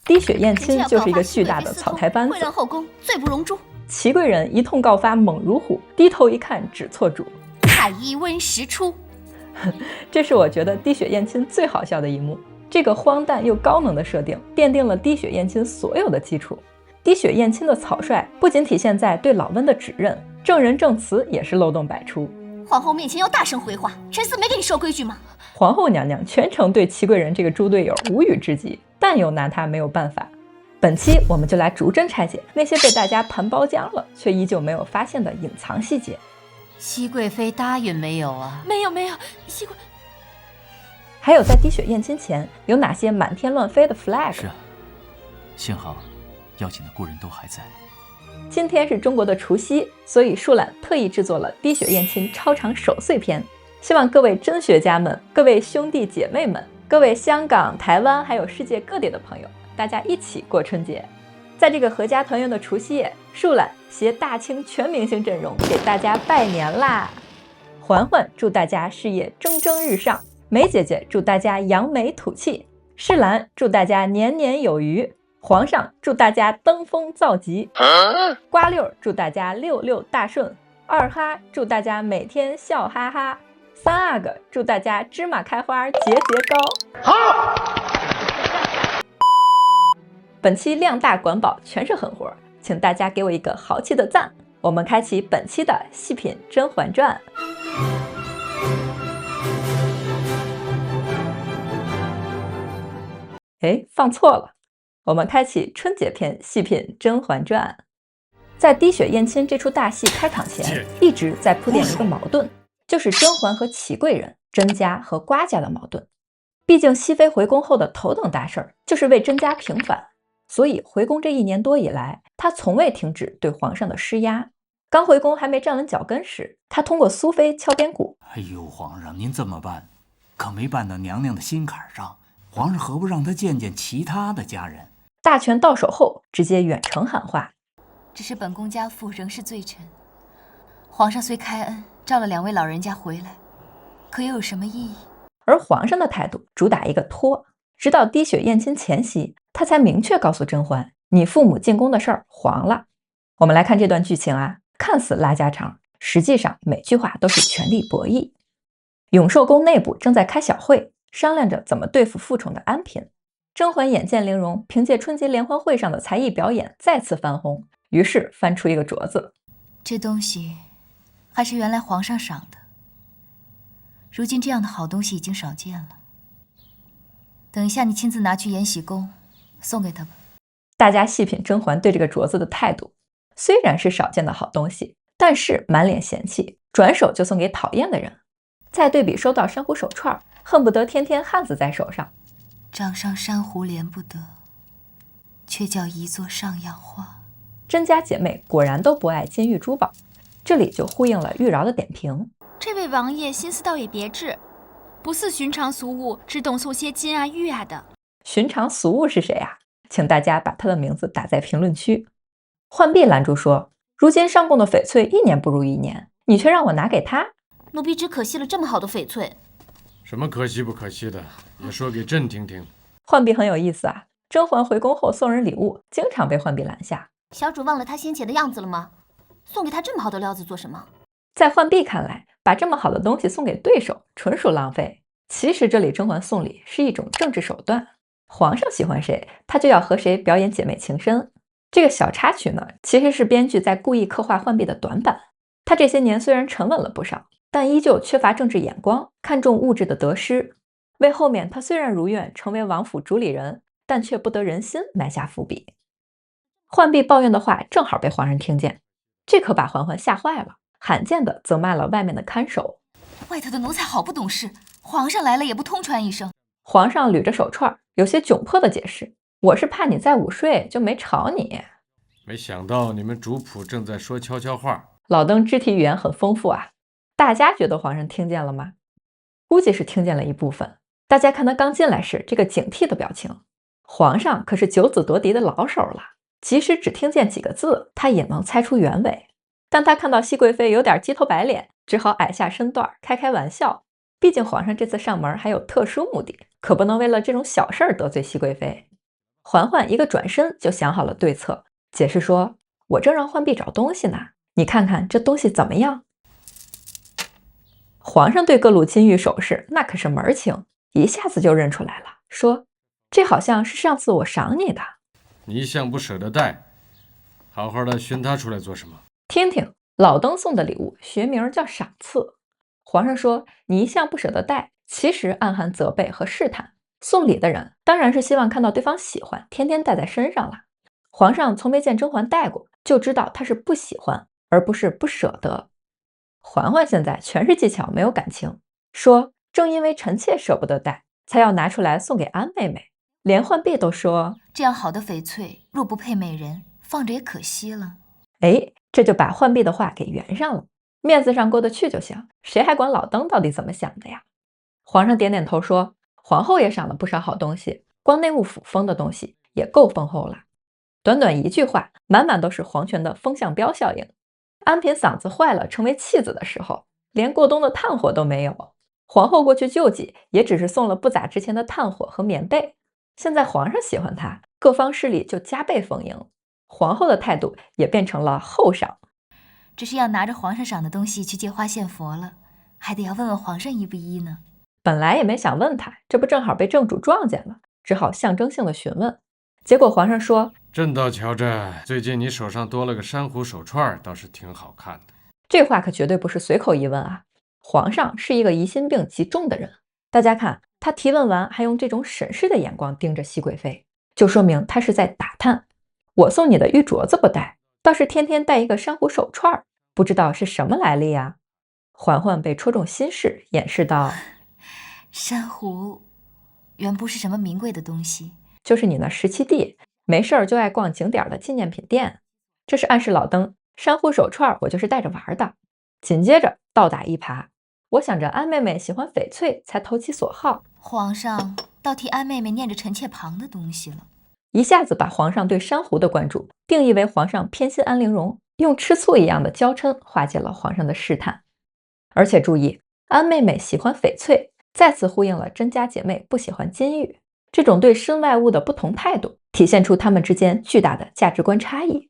滴血驗親就是一個巨大的草台班子，會讓後宮罪不容誅。祺貴人一通告發猛如虎，低頭一看指錯主，太醫溫實初。這是我覺得滴血驗親最好笑的一幕。這個荒誕又高能的設定，奠定了滴血驗親所有的基礎。滴血驗親的草率不僅體現在對老溫的指認，證人證詞也是漏洞百出。皇後面前要大聲回話，臣嗣沒給你設規矩嗎？皇後娘娘全程對祺貴人這個豬隊友無語至極，但又拿他沒有辦法。本期我們就來逐帧拆解那些被大家盘包漿了卻依舊沒有發現的隱藏細節。熹貴妃答應沒有啊？沒有，熹貴。還有在滴血驗親前有哪些滿天亂飛的 flag？ 是啊，幸好要緊的故人都還在。今天是中國的除夕，所以樹懶特意制作了滴血驗親超长守岁篇，希望各位真学家們、各位兄弟姐妹們、各位香港、台灣还有世界各地的朋友，大家一起過春節。在这个闔家团圆的除夕夜，树懶携大清全明星阵容给大家拜年啦！嬛嬛祝大家事業蒸蒸日上，梅姐姐祝大家扬眉吐氣，世蘭祝大家年年有餘，皇上祝大家登峰造極，瓜六祝大家六六大順，二哈祝大家每天笑哈哈，三阿哥祝大家芝麻開花節節高。好，本期量大管飽全是狠活，請大家給我一個豪氣的讚。我們開啟本期的細品《甄嬛傳》。哎，放錯了，我們開啟春節篇細品《甄嬛傳》。在滴血驗親這出大戲開場前，一直在鋪墊一個矛盾，就是甄嬛和祺貴人、甄家和瓜家的矛盾。畢竟熹妃回宮後的頭等大事兒就是為甄家平反，所以回宮這1年多以來，她從未停止對皇上的施壓。剛回宮還沒站穩腳跟時，她通過蘇妃敲邊鼓：“哎呦，皇上您這麼辦，可沒辦到娘娘的心坎上。皇上何不讓她見見其他的家人？”大權到手後，直接遠程喊話：“只是本宮家父仍是罪臣，皇上雖開恩召了2位老人家回來，可又有什麼意義？”而皇上的態度主打一個拖，直到滴血驗親前夕，他才明確告訴甄嬛：“你父母進宮的事兒黃了。”我們來看這段劇情啊，看似拉家常，實際上每句話都是權力博弈。永壽宮內部正在開小會，商量着怎麼對付負寵的安嬪。甄嬛眼見玲瓏憑借春節聯歡會上的才藝表演再次翻紅，於是翻出一個鐲子。這東西還是原來皇上賞的，如今這樣的好東西已經少見了。等一下你親自拿去延禧宮送給他吧。大家細品甄嬛對這個鐲子的態度，雖然是少見的好東西，但是滿臉嫌棄，轉手就送給討厭的人。再對比收到珊瑚手串，恨不得天天漢子在手上。掌上珊瑚連不得，卻叫一座上養花。甄家姐妹果然都不愛金玉珠寶，這裡就呼應了玉嬈的點評：這位王爺心思倒也別緻，不似尋常俗物只懂送些金啊玉啊的。尋常俗物是誰啊？請大家把他的名字打在評論區。浣碧攔住說：“如今上貢的翡翠1年不如1年，你卻讓我拿給他。”奴婢只可惜了這麼好的翡翠。什麼可惜不可惜的，也說給朕聽聽。浣碧很有意思啊，甄嬛回宮後送人禮物，經常被浣碧攔下。小主忘了他先前的樣子了嗎？送給他這麼好的料子做什麼？在浣碧看來，把這麼好的東西送給對手，純屬浪費。其實這裡甄嬛送禮是一種政治手段，皇上喜歡誰，他就要和誰表演姐妹情深。這個小插曲呢，其實是編劇在故意刻畫浣碧的短板。他這些年雖然沉穩了不少，但依舊缺乏政治眼光，看重物質的得失，為後面他雖然如願成為王府主理人，但卻不得人心埋下伏筆。浣碧抱怨的話正好被皇上聽見，這可把嬛嬛嚇壞了，罕見的責罵了外面的看守。外頭的奴才好不懂事，皇上來了也不通傳一聲。皇上捋着手串，有些窘迫的解釋：“我是怕你再午睡，就沒吵你。”沒想到你們主僕正在說悄悄話。老登肢體語言很豐富啊，大家覺得皇上聽見了嗎？估計是聽見了一部分。大家看他剛進來時這個警惕的表情，皇上可是九子奪嫡的老手了，即使只聽見幾個字，他也能猜出原委。但他看到熹貴妃有點雞頭白臉，只好矮下身段開玩笑。畢竟皇上這次上門還有特殊目的，可不能為了這種小事兒得罪熹貴妃。嬛嬛一個轉身就想好了對策，解釋說：“我正讓浣碧找東西呢，你看看這東西怎麼樣？”皇上對各路金玉首飾那可是門兒清，一下子就認出來了，說：“這好像是上次我賞你的。”你一向不捨得帶，好好的尋它出來做什麼？聽聽，老登送的禮物學名叫賞賜。皇上說：“你一向不捨得帶，其實暗含責備和試探。送禮的人當然是希望看到對方喜歡，天天帶在身上了。皇上從沒見甄嬛帶過，就知道她是不喜歡，而不是不捨得。”嬛嬛現在全是技巧，沒有感情，說：“正因為臣妾捨不得帶，才要拿出來送給安妹妹。連浣碧都說，這樣好的翡翠，若不配美人，放着也可惜了。”哎，這就把浣碧的話給圓上了，面子上過得去就行，誰還管老登到底怎麼想的呀？皇上點點頭說：“皇後也賞了不少好東西，光內務府封的東西也夠豐厚了。”短短一句話，滿滿都是皇權的风向標效應。安嬪嗓子壞了，成為弃子的時候，連過冬的炭火都沒有。皇後過去救濟，也只是送了不咋值錢的炭火和棉被。現在皇上喜歡她，各方勢力就加倍奉迎。皇後的態度也變成了厚賞，这是要拿着皇上賞的東西去借花獻佛了，還得要問問皇上依不依呢。本來也沒想問他，這不正好被正主撞見了，只好象徵性的詢問。結果皇上說：“朕倒瞧着，最近你手上多了個珊瑚手串，倒是挺好看的。”這話可絕對不是隨口一問啊！皇上是一個疑心病極重的人。大家看，他提問完還用這種審視的眼光盯着熹貴妃，就說明他是在打探。我送你的玉鐲子不戴，倒是天天戴一個珊瑚手串，不知道是什麼來歷呀？嬛嬛被戳中心事，掩飾道：“珊瑚原不是什麼名貴的東西，就是你那17弟沒事兒就愛逛景點的紀念品店，這是暗示老登珊瑚手串我就是帶着玩的。”緊接着倒打一耙，我想着安妹妹喜歡翡翠，才投其所好。皇上倒替安妹妹念着臣妾旁的東西了，一下子把皇上对珊瑚的關注定義為皇上偏心安陵容，用吃醋一樣的嬌嗔化解了皇上的試探。而且注意，安妹妹喜歡翡翠，再次呼應了甄家姐妹不喜歡金玉，這種對身外物的不同態度，體現出她們之間巨大的價值觀差異。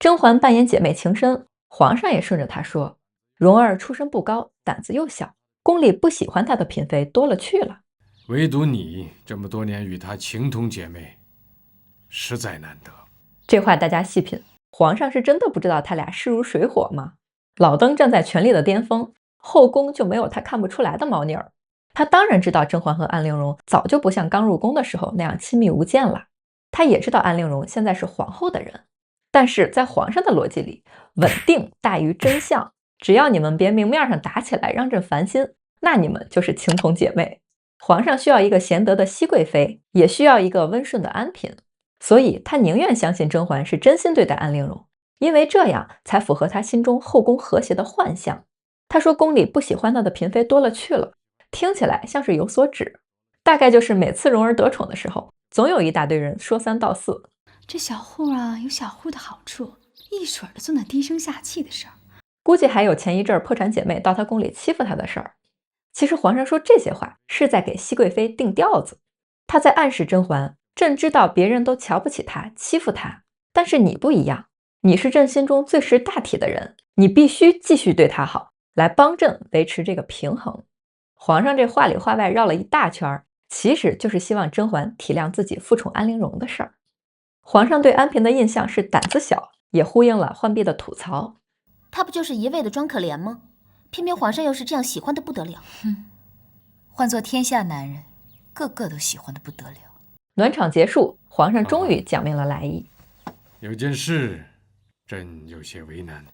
甄嬛扮演姐妹情深，皇上也順着她說：“容兒出身不高，膽子又小，宮裡不喜歡她的嬪妃多了去了。唯獨你這麼多年與她情同姐妹，實在難得。”這話大家細品，皇上是真的不知道他倆勢如水火嗎？老登站在權力的巔峰，後宮就沒有他看不出來的貓膩兒。他當然知道甄嬛和安陵容早就不像剛入宮的時候那樣親密無間了，他也知道安陵容現在是皇後的人，但是在皇上的邏輯裡，穩定大於真相。只要你們別明面上打起來讓朕煩心，那你們就是情同姐妹。皇上需要一個賢德的熹貴妃，也需要一個溫順的安嬪，所以他寧願相信甄嬛是真心對待安陵容，因為這樣才符合他心中後宮和諧的幻象。他說宮裡不喜歡他的嬪妃多了去了，聽起來像是有所指，大概就是每次容兒得寵的時候，總有一大堆人說三道四。這小戶啊，有小戶的好處，一水兒的做那低聲下氣的事兒。估計還有前一陣破產姐妹到他宮裡欺負他的事兒。其實皇上說這些話是在給熹貴妃定調子，他在暗示甄嬛，朕知道別人都瞧不起他，欺負他，但是你不一樣，你是朕心中最識大體的人，你必須繼續對他好，來幫朕維持這個平衡。皇上這話裡話外繞了一大圈，其實就是希望甄嬛體諒自己負寵安陵容的事兒。皇上對安嬪的印象是膽子小，也呼應了浣碧的吐槽。他不就是一味的裝可憐嗎？偏偏皇上又是這樣喜歡的不得了。換做天下男人，個個都喜歡的不得了。暖場結束，皇上終於講明了來意。有件事，朕有些為難。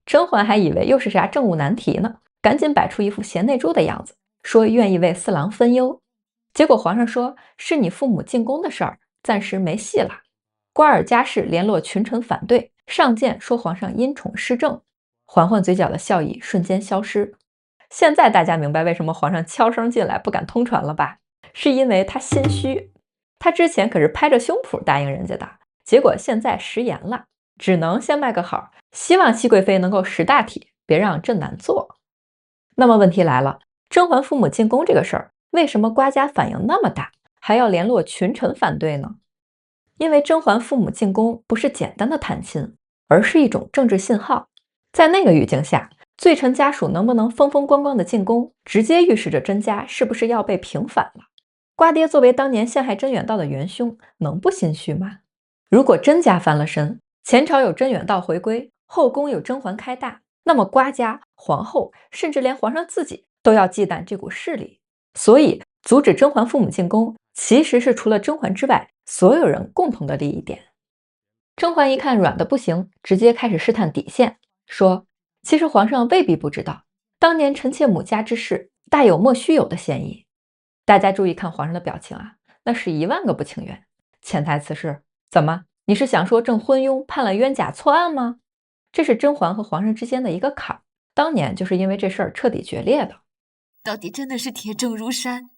甄嬛還以為又是啥政務難題呢，趕緊擺出一副賢內助的樣子，說願意為四郎分憂。結果皇上說是你父母進宮的事兒，暫時沒戲了。瓜爾佳氏聯絡群臣反對，上諫說皇上因寵失政。嬛嬛嘴角的笑意瞬間消失。現在大家明白為什麼皇上悄聲進來不敢通傳了吧？是因為他心虛。他之前可是拍着胸脯答應人家的，結果現在食言了，只能先賣個好，希望熹貴妃能夠識大體，別讓朕難做。那麼問題來了，甄嬛父母進宮這個事兒，為什麼瓜家反應那麼大，還要聯絡群臣反對呢？因為甄嬛父母進宮不是簡單的探親，而是一種政治信號。在那個語境下，罪臣家屬能不能風風光光的進宮，直接預示着甄家是不是要被平反了。瓜爹作為當年陷害甄遠道的元凶，能不心虛嗎？如果甄家翻了身，前朝有甄遠道回歸，後宮有甄嬛開大，那麼瓜家、皇後，甚至連皇上自己都要忌憚這股勢力。所以阻止甄嬛父母進宮，其實是除了甄嬛之外所有人共同的利益点。甄嬛一看軟的不行，直接開始試探底線，說其實皇上未必不知道，當年臣妾母家之事大有莫須有的嫌疑。大家注意看皇上的表情啊，那是10000個不情願。潛台詞是，怎麼？你是想說朕昏庸判了冤假錯案嗎？這是甄嬛和皇上之間的一個坎，當年就是因為這事兒徹底決裂的。到底真的是鐵證如山，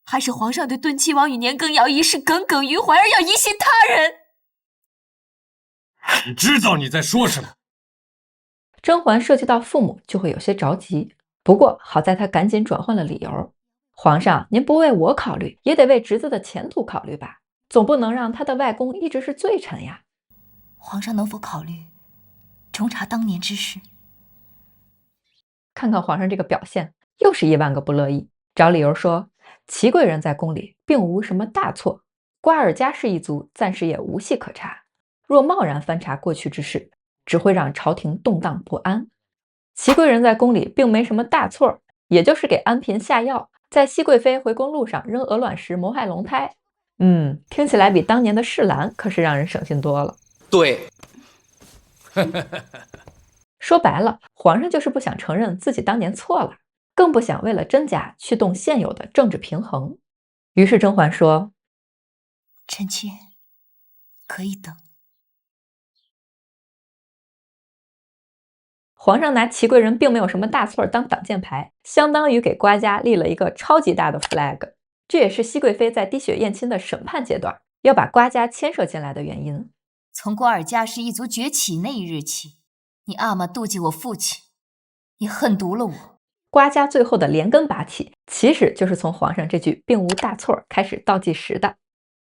還是皇上對敦親王与年羹堯一事耿耿於懷，而要疑心他人？你知道你在說什么？甄嬛涉及到父母就会有些着急，不過好在她趕緊轉換了理由。皇上，您不為我考慮，也得為侄子的前途考慮吧，總不能讓他的外公一直是罪臣呀。皇上能否考慮重查當年之事？看看皇上這個表現，又是10000個不樂意，找理由說祺貴人在宮裡並無什麼大錯，瓜爾佳氏一族暫時也無戲可查，若貿然翻查過去之事，只會讓朝廷動盪不安。祺貴人在宮裡並沒什麼大錯，也就是給安嬪下藥，在熹貴妃回宮路上扔鵝卵石謀害龍胎。聽起來比當年的世蘭可是讓人省心多了。對，說白了，皇上就是不想承認自己当年錯了，更不想為了甄家去動現有的政治平衡。於是甄嬛說：“臣妾可以等。”皇上拿祺貴人並沒有什麼大錯當擋箭牌，相當於給瓜家立了一個超級大的 flag。這也是熹貴妃在滴血驗親的審判階段要把瓜家牽涉進來的原因。從瓜爾佳氏一族崛起那一日起，你阿瑪妒忌我父親，也恨毒了我。瓜家最後的連根拔起，其實就是從皇上這句並無大錯開始倒計時的。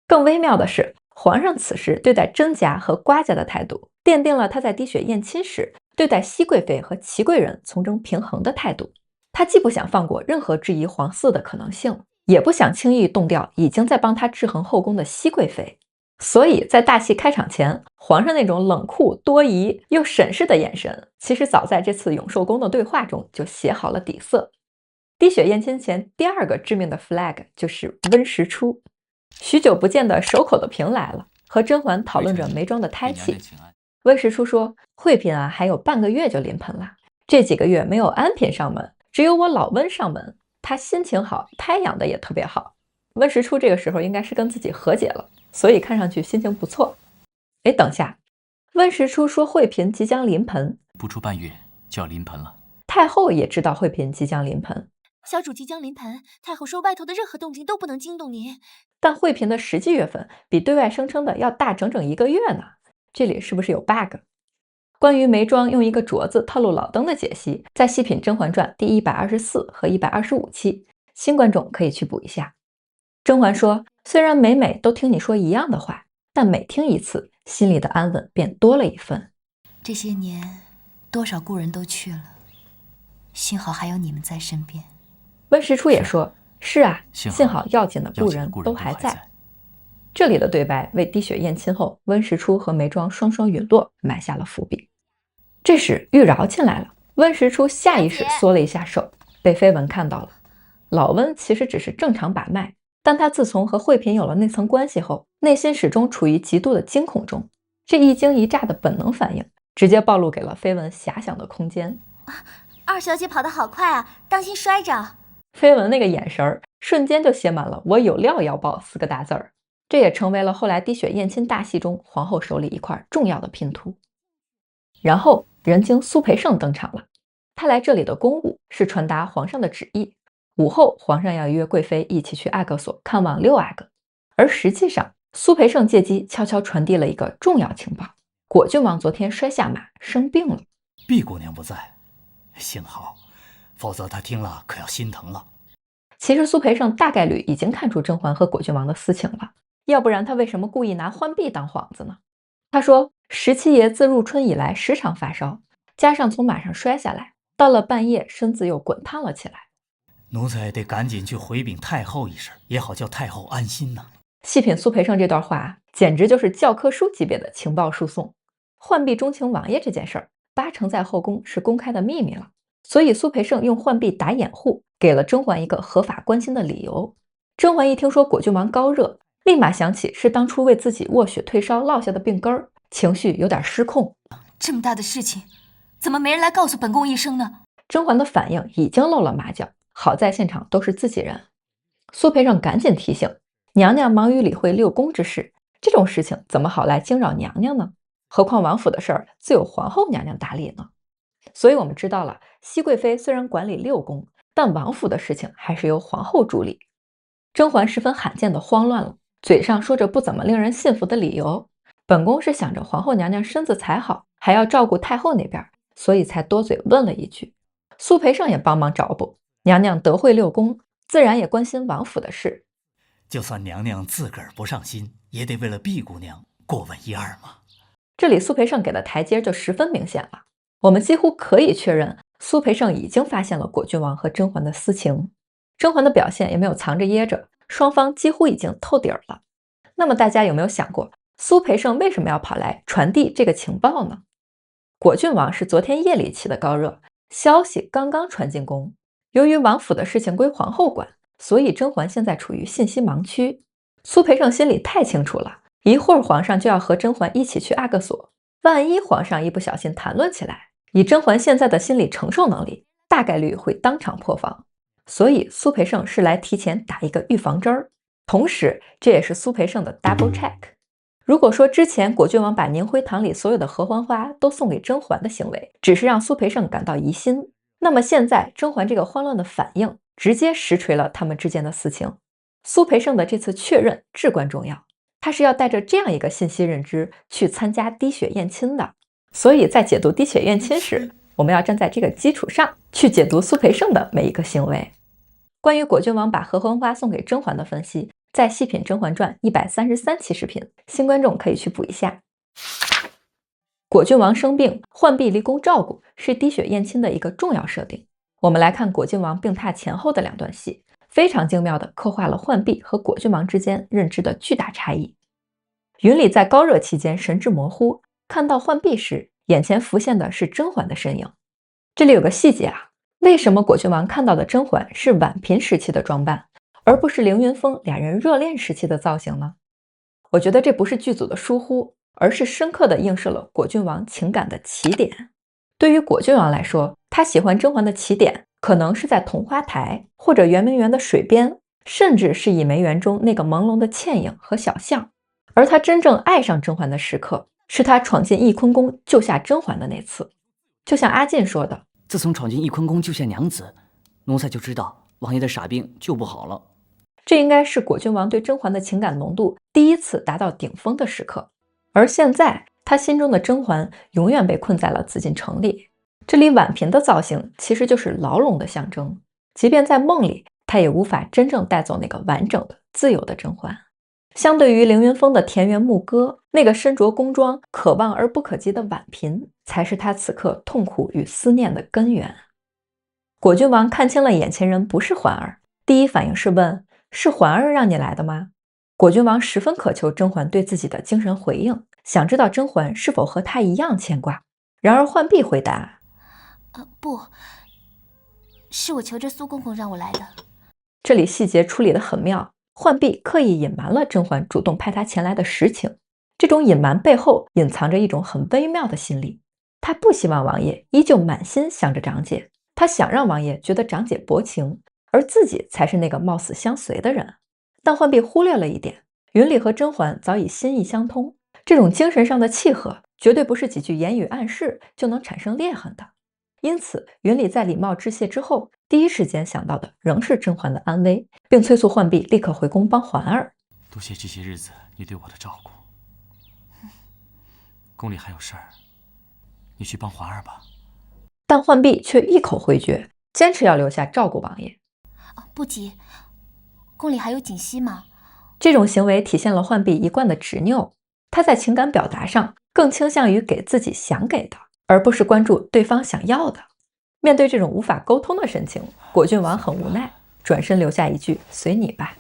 更微妙的是，皇上此時對待甄家和瓜家的態度，奠定了他在滴血驗親時對待熹貴妃和祺貴人從中平衡的態度。他既不想放過任何質疑皇嗣的可能性，也不想輕易动掉已經在幫他制衡後宮的熹貴妃。所以在大戲開場前，皇上那種冷酷多疑又審視的眼神，其實早在這次永寿宮的對話中就寫好了底色。滴血驗親前第2個致命的 flag 就是溫實初。許久不見的守口的嬪來了，和甄嬛討論着眉莊的胎氣。溫實初說：“惠嬪啊，還有半個月就臨盆了，這幾個月沒有安嬪上門，只有我老溫上門，她心情好，胎養的也特別好。”溫實初這個時候應該是跟自己和解了，所以看上去心情不錯。哎，等下，溫實初說惠嬪即將臨盆，不出半月就要臨盆了。太后也知道惠嬪即將臨盆，小主即將臨盆，太后說外頭的任何動靜都不能驚動您。但惠嬪的實際月份比對外聲稱的要大整整1個月呢，這裡是不是有 bug？ 關於眉莊用一個鐲子套路老登的解析，在《細品甄嬛傳》第124和125期，新觀眾可以去補一下。甄嬛說：“雖然每每都聽你說一樣的話，但每聽一次，心裡的安穩便多了一份。這些年，多少故人都去了，幸好還有你們在身邊。”溫實初也說：“是啊，幸好要緊的故人都還在。”這裡的對白為滴血驗親後溫實初和眉莊雙雙隕落埋下了伏筆。這時玉娆進來了，溫實初下意識縮了一下手，被緋聞看到了。老溫其實只是正常把脈，但他自從和惠嬪有了那層關係後，內心始終處於極度的驚恐中。這一驚一乍的本能反應，直接暴露給了緋聞遐想的空間。二小姐跑得好快啊，當心摔着。緋聞那個眼神瞬間就寫滿了"我有料要爆"4個大字兒，這也成為了後來滴血驗親大戲中皇后手裡一塊重要的拼圖。然後人精蘇培盛登場了，他來這裡的公務是傳達皇上的旨意。午後，皇上要約貴妃一起去阿哥所看望6阿哥，而實際上，蘇培盛借機悄悄傳遞了一個重要情報：果郡王昨天摔下馬生病了。畢姑娘不在，幸好，否則她聽了可要心疼了。其實蘇培盛大概率已經看出甄嬛和果郡王的私情了，要不然他為什麼故意拿浣碧當幌子呢？他說17爺自入春以來時常發燒，加上從馬上摔下來，到了半夜身子又滾燙了起來。奴才得趕緊去回禀太后一聲，也好叫太后安心呢。細品蘇培盛這段話，簡直就是教科書級別的情報輸送。浣碧鍾情王爺這件事兒，80%在後宮是公開的秘密了，所以蘇培盛用浣碧打掩護，給了甄嬛一個合法關心的理由。甄嬛一聽說果郡王高熱，立馬想起是當初為自己臥血退燒落下的病根兒，情緒有點失控。這麼大的事情，怎麼沒人來告訴本宮一聲呢？甄嬛的反應已經露了馬腳，好在現場都是自己人。蘇培盛趕緊提醒娘娘忙於理會六宮之事，這種事情怎麼好來驚擾娘娘呢？何況王府的事兒自有皇後娘娘打理呢。所以我們知道了，熹貴妃雖然管理六宮，但王府的事情還是由皇後主理。甄嬛十分罕見的慌亂了，嘴上說着不怎麼令人信服的理由。本宮是想着皇後娘娘身子才好，還要照顧太后那邊，所以才多嘴問了一句。蘇培盛也幫忙找補，娘娘得會六宮，自然也關心王府的事。就算娘娘自個兒不上心，也得為了碧姑娘過問一二嘛。這裡蘇培盛給的台階就十分明顯了，我們幾乎可以確認蘇培盛已經發現了果郡王和甄嬛的私情。甄嬛的表現也沒有藏着掖着，雙方幾乎已經透底兒了。那麼大家有沒有想過，蘇培盛為什麼要跑來傳遞這個情報呢？果郡王是昨天夜裡起的高熱，消息剛剛傳進宮，由於王府的事情歸皇後管，所以甄嬛現在處於信息盲區。蘇培盛心裡太清楚了，一會兒皇上就要和甄嬛一起去阿哥所，萬一皇上一不小心談論起來，以甄嬛現在的心理承受能力，大概率會當場破防。所以蘇培盛是來提前打一個預防針兒，同時這也是蘇培盛的 double check。如果說之前果郡王把寧輝堂裡所有的合歡花都送給甄嬛的行為只是讓蘇培盛感到疑心，那麼現在甄嬛這個慌亂的反應直接實錘了他們之間的私情。蘇培盛的這次確認至關重要，他是要帶着這樣一個信息認知去參加滴血驗親的。所以在解讀滴血驗親時，我們要站在這個基礎上去解讀蘇培盛的每一個行為。關於果郡王把合歡花送給甄嬛的分析，在細品《甄嬛傳》133期視頻，新觀眾可以去補一下。果郡王生病，浣碧離宮照顧，是滴血驗親的一個重要設定。我們來看果郡王病榻前後的兩段戲，非常精妙地刻畫了浣碧和果郡王之間認知的巨大差異。云裡在高熱期間神志模糊，看到浣碧時，眼前浮現的是甄嬛的身影。這裡有個細節啊，為什麼果郡王看到的甄嬛是婉嬪時期的裝扮，而不是凌雲峰倆人熱戀時期的造型呢？我覺得這不是劇組的疏忽，而是深刻地映射了果郡王情感的起點。對於果郡王來說，他喜歡甄嬛的起點可能是在桐花台，或者圓明園的水邊，甚至是倚梅園中那個朦朧的倩影和小巷。而他真正愛上甄嬛的時刻，是他闖進翊坤宮救下甄嬛的那次。就像阿進說的，自從闖進翊坤宮救下娘子，奴才就知道王爺的傻病救不好了。這應該是果郡王對甄嬛的情感濃度第一次達到頂峰的時刻。而現在他心中的甄嬛永遠被困在了紫禁城裡。這裡婉嬪的造型其實就是牢籠的象徵，即便在夢裡，他也無法真正帶走那個完整的自由的甄嬛。相對於凌雲峰的田園牧歌，那個身着宮裝可望而不可及的婉嬪，才是他此刻痛苦與思念的根源。果郡王看清了眼前人不是嬛兒，第一反應是問，是嬛兒讓你來的嗎？果郡王十分渴求甄嬛對自己的精神回應，想知道甄嬛是否和他一樣牽掛。然而浣碧回答，不，是我求着蘇公公讓我來的。這裡細節處理得很妙，浣碧刻意隱瞞了甄嬛主動派她前來的實情。這種隱瞞背後隱藏着一種很微妙的心理，她不希望王爺依舊滿心想着長姐，她想讓王爺覺得長姐薄情，而自己才是那個貌似相隨的人。但浣碧忽略了一點，云裡和甄嬛早已心意相通，這種精神上的契合絕對不是幾句言語暗示就能產生裂痕的。因此云裡在禮貌致謝之後，第一時間想到的仍是甄嬛的安危，並催促浣碧立刻回宮幫嬛兒。多謝這些日子你對我的照顧，宮裡還有事兒，你去幫嬛兒吧。但浣碧卻一口回絕，堅持要留下照顧王爺。不急，宮裡還有槿汐嘛，這種行為體現了浣碧一貫的執拗，他在情感表達上更傾向於給自己想給的，而不是關注對方想要的。面對這種無法溝通的神情，果郡王很無奈，轉身留下一句“隨你吧”。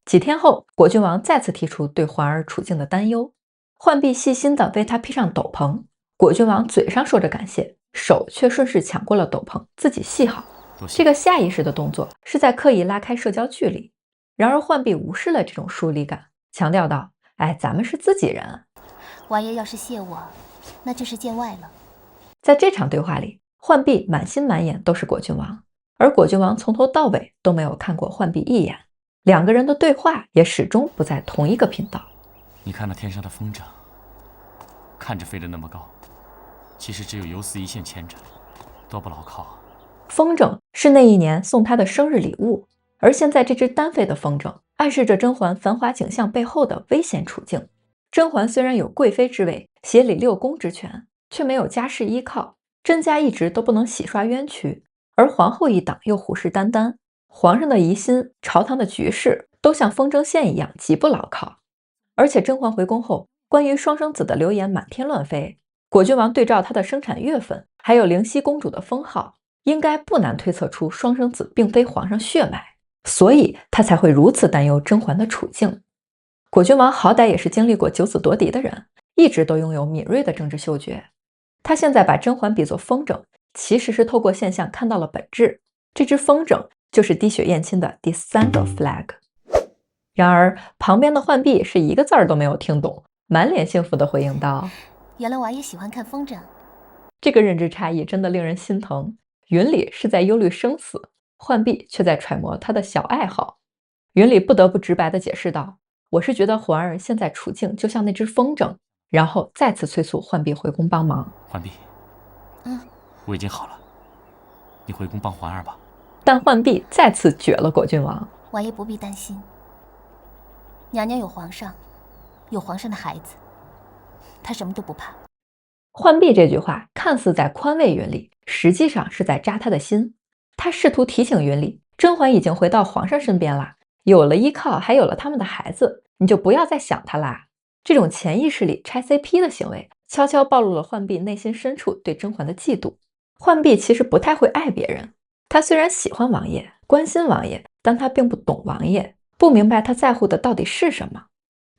幾天後，果郡王再次提出對環兒處境的擔憂，浣碧細心地為他披上斗篷。果郡王嘴上說着感謝，手卻順勢搶過了斗篷，自己繫好。這個下意識的動作是在刻意拉開社交距離。然而浣碧無視了這種疏離感，強調道：“哎，咱們是自己人。王爺要是謝我，那就是見外了。”在這場对話裡，浣碧滿心滿眼都是果郡王，而果郡王從頭到尾都沒有看過浣碧一眼，兩個人的對話也始終不在同一個頻道。你看那天上的风筝，看着飛得那麼高，其實只有游絲一線牽着，多不牢靠啊。风筝是那一年送他的生日禮物，而現在這隻單飛的風筝暗示着甄嬛繁華景象背後的危險處境。甄嬛雖然有貴妃之位，協理六宮之權，卻沒有家世依靠，甄家一直都不能洗刷冤屈，而皇後一黨又虎視眈眈，皇上的疑心、朝堂的局勢都像風箏線一樣極不牢靠。而且甄嬛回宮後，關於雙生子的流言滿天亂飛，果郡王對照她的生產月份，還有靈犀公主的封號，應該不難推測出雙生子並非皇上血脈，所以他才會如此擔憂甄嬛的處境。果郡王好歹也是經歷過九子奪嫡的人，一直都擁有敏銳的政治嗅覺。他現在把甄嬛比作風筝，其實是透過現象看到了本質。這隻風筝就是滴血驗親的第3個 flag。然而旁邊的浣碧是一個字兒都沒有聽懂，滿臉幸福地回應道：“原來王爺喜歡看風筝。”這個認知差異真的令人心疼。雲裡是在憂慮生死，浣碧卻在揣摩他的小愛好。雲裡不得不直白地解釋道：“我是覺得環兒現在處境就像那隻風箏。”然後再次催促浣碧回宮幫忙。浣碧，我已經好了，你回宮幫環兒吧。但浣碧再次絕了果郡王。王爺不必擔心，娘娘有皇上，有皇上的孩子，她什麼都不怕。浣碧這句話看似在寬慰雲裡，實際上是在扎他的心。他試圖提醒雲裡，甄嬛已經回到皇上身邊了，有了依靠，還有了他們的孩子，你就不要再想他啦。這種潛意識裡拆 CP 的行為，悄悄暴露了浣碧內心深處對甄嬛的嫉妒。浣碧其實不太會愛別人，他雖然喜歡王爺，關心王爺，但他並不懂王爺，不明白他在乎的到底是什麼。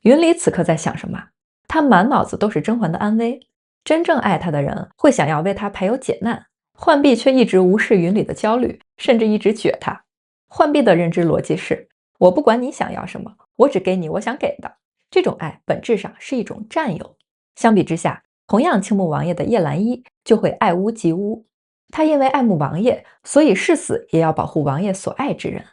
雲裡此刻在想什麼？他滿腦子都是甄嬛的安危，真正愛他的人會想要為他排憂解難，浣碧卻一直無視雲裡的焦慮，甚至一直撅他。浣碧的認知邏輯是：我不管你想要什麼，我只給你我想給的。這種愛本質上是一種占有。相比之下，同樣傾慕王爺的葉瀾依就會愛屋及烏。他因為愛慕王爺，所以誓死也要保護王爺所愛之人。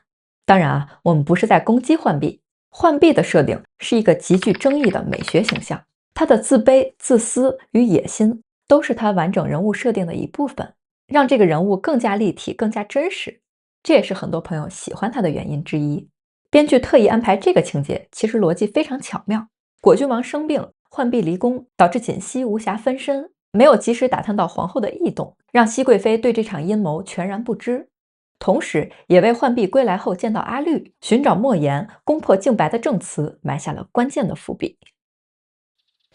當然啊，我們不是在攻擊浣碧。浣碧的設定是一個極具爭議的美學形象，他的自卑、自私與野心都是他完整人物設定的一部分，讓這個人物更加立體、更加真實。這也是很多朋友喜歡他的原因之一。編劇特意安排這個情節，其實邏輯非常巧妙。果郡王生病，浣碧離宮，導致槿汐無暇分身，沒有及時打探到皇後的異動，讓熹貴妃對這場陰謀全然不知。同時也為浣碧歸來後見到阿綠，尋找莫言，攻破靖白的證詞埋下了關鍵的伏筆。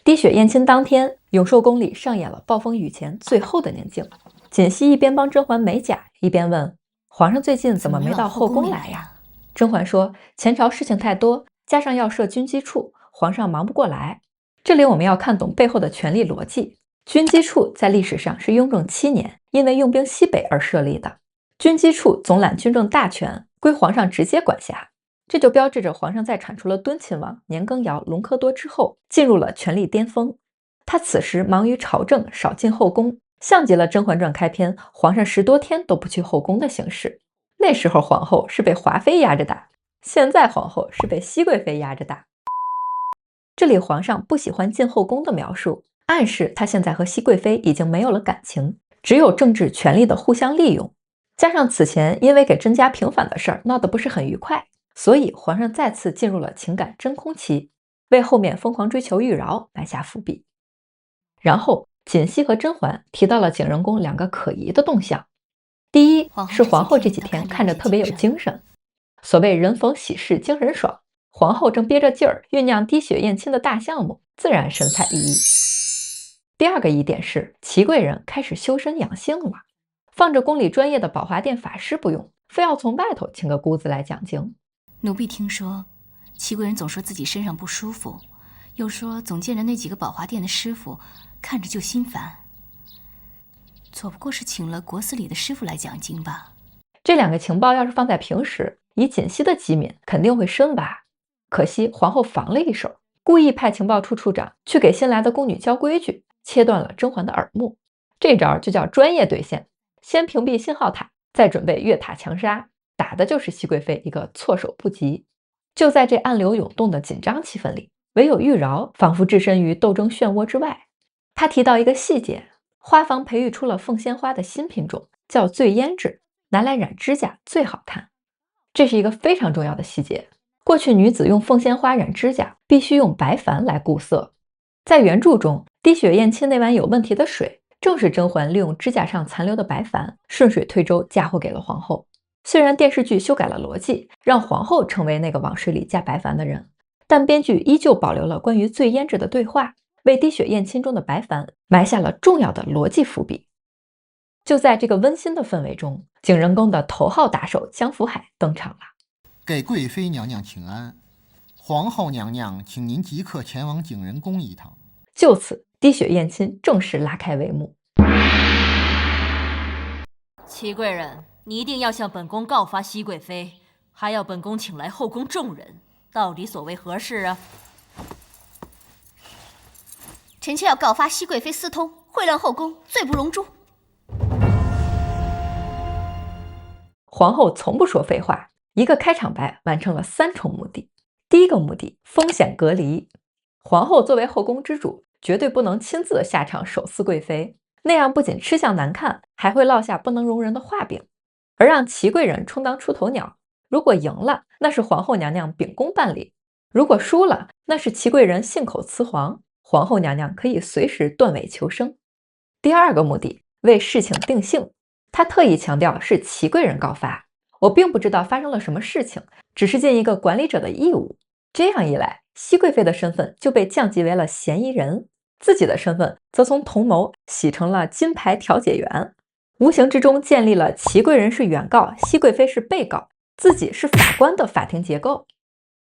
滴血驗親當天，永壽宮裡上演了暴風雨前最後的寧靜。槿汐一邊幫甄嬛美甲，一邊問皇上最近怎麼沒到後宮來呀？甄嬛說：“前朝事情太多，加上要設軍機處，皇上忙不過來。”這裡我們要看懂背後的權力邏輯。軍機處在歷史上是雍正7年因為用兵西北而設立的，軍機處總攬軍政大權，歸皇上直接管轄。這就標誌着皇上在鏟除了敦親王、年羹堯、隆科多之後，進入了權力巔峰。他此時忙於朝政，少進後宮，像極了《甄嬛傳》開篇皇上10多天都不去後宮的形式。那時候皇后是被華妃壓着打，現在皇後是被熹貴妃壓着打。這裡皇上不喜歡進後宮的描述，暗示他現在和熹貴妃已經沒有了感情，只有政治權力的互相利用。加上此前因為給甄家平反的事兒鬧得不是很愉快，所以皇上再次進入了情感真空期，為後面瘋狂追求玉娆埋下伏筆。然後槿汐和甄嬛提到了景仁宮2個可疑的動向。第一是皇後這幾天看着特別有精神，所謂人逢喜事精神爽，皇後正憋着勁兒醞釀滴血驗親的大項目，自然神采奕奕。第二個疑點是，祺貴人開始修身養性了，放着宮裡專業的寶華殿法師不用，非要從外頭請個姑子來講經。奴婢聽說，祺貴人總說自己身上不舒服，又說總見着那幾個寶華殿的師傅，看着就心煩。左不過是請了国司里的師傅來講經吧？這兩個情報要是放在平時，以槿汐的機敏，肯定會深挖。可惜皇后防了一手，故意派情報處處長去給新來的宮女教規矩，切斷了甄嬛的耳目。這招就叫專業兌現，先屏蔽信號塔，再準備越塔強殺，打的就是熹貴妃一個措手不及。就在這暗流湧動的緊張氣氛裡，唯有玉娆仿佛置身於鬥爭漩渦之外。她提到一個細節，花房培育出了鳳仙花的新品種，叫醉胭脂，拿來染指甲最好看。這是一個非常重要的細節。過去女子用鳳仙花染指甲，必須用白矾來固色。在原著中，滴血驗親那碗有問題的水，正是甄嬛利用指甲上殘留的白矾，順水推舟嫁禍給了皇後。雖然電視劇修改了邏輯，讓皇後成為那個往水裡加白矾的人，但編劇依舊保留了關於醉胭脂的對話，為滴血驗親中的白矾埋下了重要的邏輯伏筆。就在這個溫馨的氛圍中，景仁宮的頭號打手江福海登場了。給貴妃娘娘請安，皇后娘娘，請您即刻前往景仁宮一趟。就此，滴血驗親正式拉開帷幕。祺貴人，你一定要向本宮告發熹貴妃，還要本宮請來後宮眾人，到底所為何事啊？臣妾要告發熹貴妃私通，穢亂後宮，罪不容誅。皇後從不說廢話，一個開場白完成了3重目的。第一個目的，風險隔離。皇後作為後宮之主，絕對不能親自下場手撕貴妃，那樣不僅吃相難看，還會落下不能容人的話柄。而讓祺貴人充當出頭鳥，如果贏了，那是皇後娘娘秉公辦理；如果輸了，那是祺貴人信口雌黃，皇後娘娘可以隨時斷尾求生。第二個目的，為事情定性。他特意強調是祺貴人告發，我並不知道發生了什麼事情，只是盡一個管理者的義務。這樣一來，熹貴妃的身份就被降級為了嫌疑人，自己的身份則從同謀洗成了金牌調解員，無形之中建立了祺貴人是原告，熹貴妃是被告，自己是法官的法庭結構。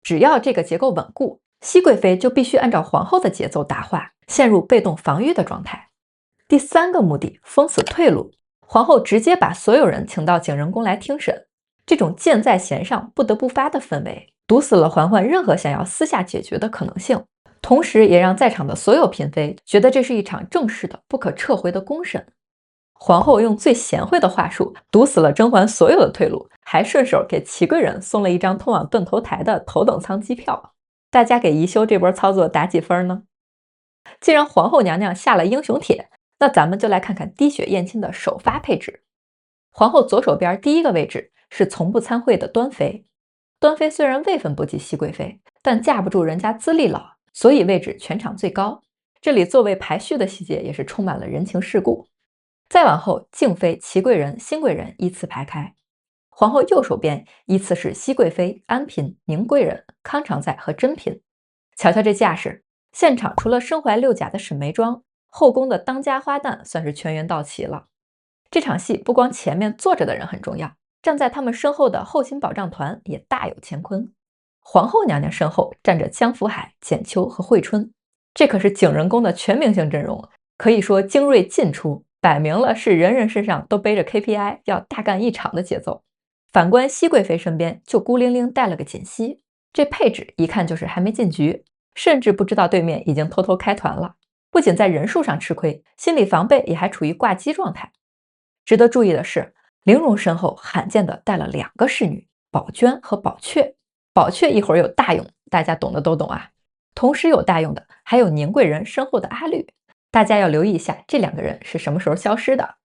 只要這個結構穩固，熹貴妃就必須按照皇後的節奏答話，陷入被動防禦的狀態。第三個目的，封死退路。皇後直接把所有人請到景仁宮來聽審，這種箭在弦上不得不發的氛圍，堵死了嬛嬛任何想要私下解決的可能性，同時也讓在場的所有嬪妃覺得這是一場正式的不可撤回的公審。皇後用最賢惠的話術堵死了甄嬛所有的退路，還順手給祺貴人送了一張通往斷頭台的頭等艙機票。大家給宜修這波操作打幾分呢？既然皇後娘娘下了英雄帖，那咱們就來看看滴血驗親的首發配置。皇后左手邊第一個位置是從不參會的端妃。端妃雖然位分不及熹貴妃，但架不住人家資歷老，所以位置全場最高。這裡座位排序的細節也是充滿了人情世故。再往後，靜妃、祺貴人、新貴人依次排開。皇后右手邊依次是熹貴妃、安嬪、寧貴人、康常在和珍嬪。瞧瞧這架勢，現場除了身懷六甲的沈眉莊，後宮的當家花旦算是全員到齊了。這場戲不光前面坐着的人很重要，站在他們身後的後勤保障團也大有乾坤。皇後娘娘身後站着江福海、簡秋和惠春，這可是景仁宮的全明星陣容，可以說精銳盡出，擺明了是人人身上都背着 KPI 要大幹一場的節奏。反觀熹貴妃身邊就孤零零帶了個槿汐，這配置一看就是還沒進局，甚至不知道對面已經偷偷開團了。不僅在人數上吃虧，心理防備也還處於掛機狀態。值得注意的是，玲瓏身後罕見的帶了2個侍女，寶娟和寶阙。寶阙一會兒有大用，大家懂的都懂啊。同時有大用的還有寧貴人身後的阿綠，大家要留意一下這2個人是什麼時候消失的。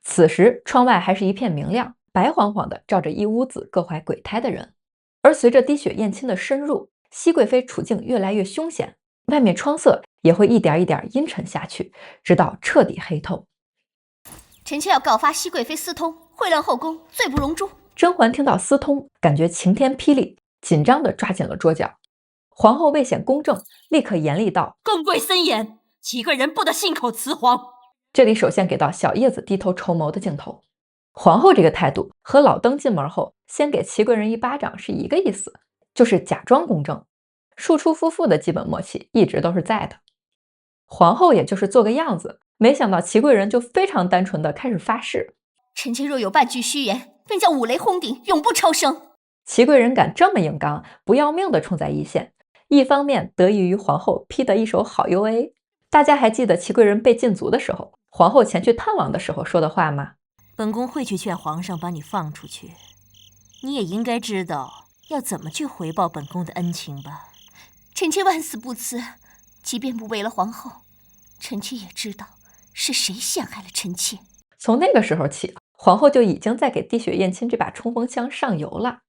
此時窗外還是一片明亮，白晃晃的照着一屋子各懷鬼胎的人。而隨着滴血驗親的深入，熹貴妃處境越來越凶險，外面窗色也會一點一點陰沉下去，直到徹底黑透。臣妾要告發熹貴妃私通，穢亂後宮，罪不容誅。甄嬛聽到私通，感覺晴天霹靂，緊張地抓緊了桌角。皇后為顯公正，立刻嚴厲道：“更貴森嚴，齊貴人不得信口雌黃。”這裡首先給到小葉子低頭籌謀的鏡頭。皇後這個態度和老登進門後先給齊貴人一巴掌是一個意思，就是假裝公正。庶出夫婦的基本默契一直都是在的。皇後也就是做個樣子，沒想到齊貴人就非常單純的開始發誓：臣妾若有半句虛言，便叫五雷轟頂，永不超生。齊貴人敢這麼硬剛，不要命的衝在一線，一方面得益於皇後批的一手好 UA。大家還記得齊貴人被禁足的時候，皇后前去探望的時候說的話嗎？本宮會去勸皇上把你放出去，你也應該知道要怎麼去回報本宮的恩情吧。臣妾萬死不辭，即便不為了皇後，臣妾也知道是誰陷害了臣妾。從那個時候起，皇後就已經在給滴血驗親這把衝鋒槍上油了。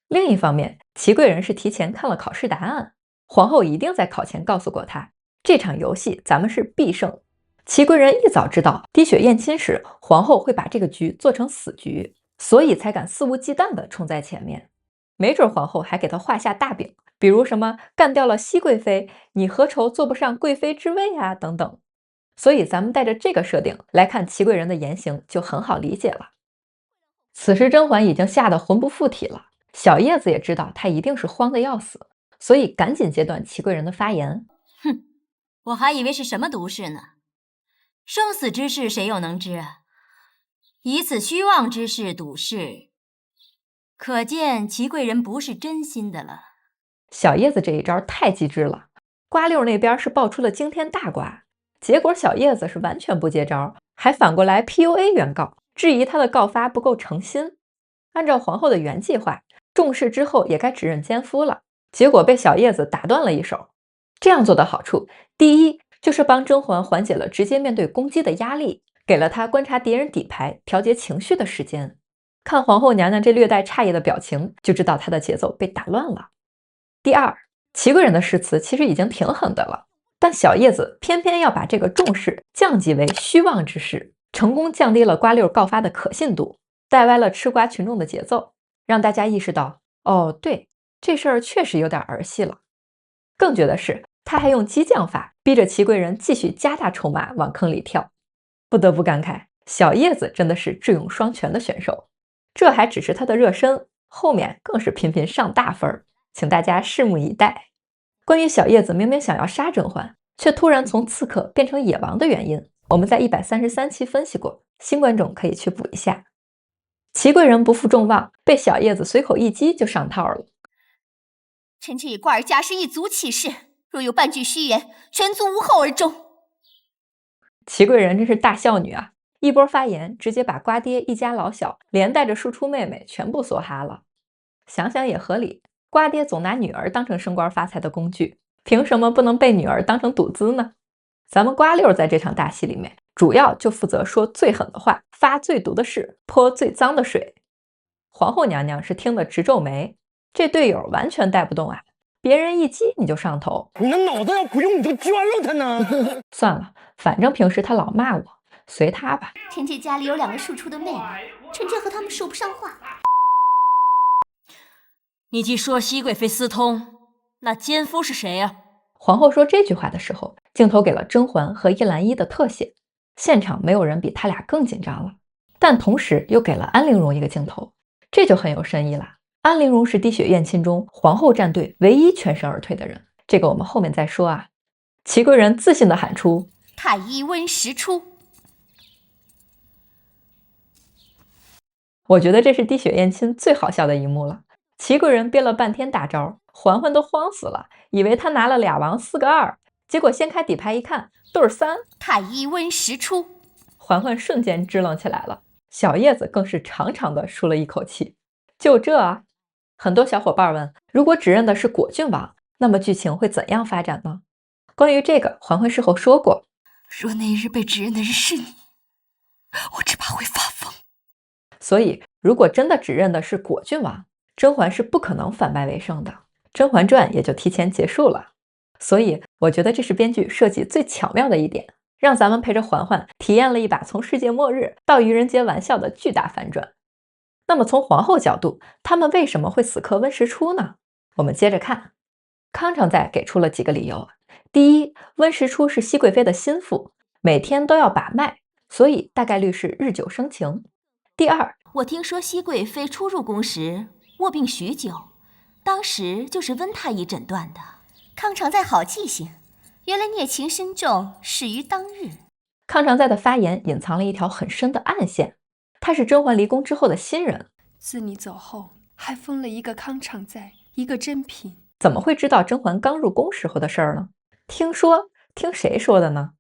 另一方面，齊貴人是提前看了考試答案，皇後一定在考前告訴過他，這場遊戲咱們是必勝。齊貴人一早知道滴血驗親時皇後會把這個局做成死局，所以才敢肆無忌憚地衝在前面。沒準皇後還給他畫下大餅，比如什麼幹掉了熹貴妃，你何愁坐不上貴妃之位啊等等。所以咱們帶着這個設定來看齊貴人的言行就很好理解了。此時甄嬛已經嚇得魂不附體了，小葉子也知道她一定是慌得要死，所以趕緊截斷齊貴人的發言。哼，我還以為是什麼毒誓呢，生死之事誰又能知啊？以此虛妄之事賭誓，可見齊貴人不是真心的了。小葉子這一招太機智了，瓜六那邊是爆出了驚天大瓜，結果小葉子是完全不接招，還反過來 PUA 原告，質疑他的告發不夠誠心。按照皇後的原計劃，重視之後也該指認奸夫了，結果被小葉子打斷了一手。這樣做的好處，第一就是幫甄嬛緩解了直接面對攻擊的壓力，給了她觀察敵人底牌、調節情緒的時間。看皇後娘娘這略帶詫異的表情，就知道她的節奏被打亂了。第二，齊貴人的誓詞其實已經挺狠的了，但小葉子偏偏要把這個重視降級為虛妄之事，成功降低了瓜六告發的可信度，帶歪了吃瓜群眾的節奏，讓大家意識到，哦，對，這事兒確實有點兒戲了。更絕的是，他還用激將法逼着齊貴人繼續加大籌碼往坑裡跳。不得不感慨，小葉子真的是智勇雙全的選手。這還只是他的熱身，後面更是頻頻上大分，請大家拭目以待。關於小葉子明明想要殺甄嬛，卻突然從刺客變成野王的原因，我們在133期分析過，新觀眾可以去補一下。齊貴人不負眾望，被小葉子隨口一擊就上套了。臣妾以瓜兒家事一族起誓，若有半句虛言，全族無後而終。齊貴人真是大孝女啊！一波發言，直接把瓜爹一家老小連帶着庶出妹妹全部梭哈了。想想也合理，瓜爹總拿女兒當成升官發財的工具，憑什麼不能被女兒當成賭資呢？咱們瓜六在這場大戲裡面，主要就負責說最狠的話，發最毒的誓，潑最髒的水。皇後娘娘是聽得直皺眉，這隊友完全帶不動啊！別人一擊你就上頭，你的腦子要不用你就捐了他呢。算了，反正平時他老罵我，隨他吧。臣妾家裡有2個庶出的妹妹，臣妾和他們說不上話。你既說熹貴妃私通，那奸夫是誰啊？皇后說這句話的時候，鏡頭給了甄嬛和葉蘭依的特寫，現場沒有人比他倆更緊張了，但同時又給了安陵容一個鏡頭，這就很有深意了。安陵容是滴血驗親中皇后戰隊唯一全身而退的人，這個我們後面再說啊。齊貴人自信地喊出：“太醫溫實初。”我覺得這是滴血驗親最好笑的一幕了。齊貴人憋了半天大招，嬛嬛都慌死了，以為他拿了2王4個2，結果掀開底牌一看，都是3。太醫溫實初，嬛嬛瞬間支棱起來了，小葉子更是長長的舒了一口氣。就這啊？很多小伙伴問，如果指認的是果郡王，那麼劇情會怎樣發展呢？關於這個，嬛嬛事後說過，若那日被指認的人是你，我只怕會發瘋。所以如果真的指認的是果郡王，甄嬛是不可能反敗為勝的，《甄嬛傳》也就提前結束了。所以我覺得這是編劇設計最巧妙的一點，讓咱們陪着嬛嬛體驗了一把從世界末日到愚人節玩笑的巨大反轉。那麼從皇後角度，他們為什麼會死磕溫實初呢？我們接着看。康常在給出了幾個理由。第一，溫實初是熹貴妃的心腹，每天都要把脈，所以大概率是日久生情。第二，我聽說熹貴妃初入宮時臥病許久，當時就是溫太醫診斷的。康常在好記性，原來孽情深重，始於當日。康常在的發言隱藏了一條很深的暗線，他是甄嬛離宮之後的新人。自你走後，還封了一個康常在，一個珍嬪。怎麼會知道甄嬛剛入宮時候的事兒呢？聽誰說的呢？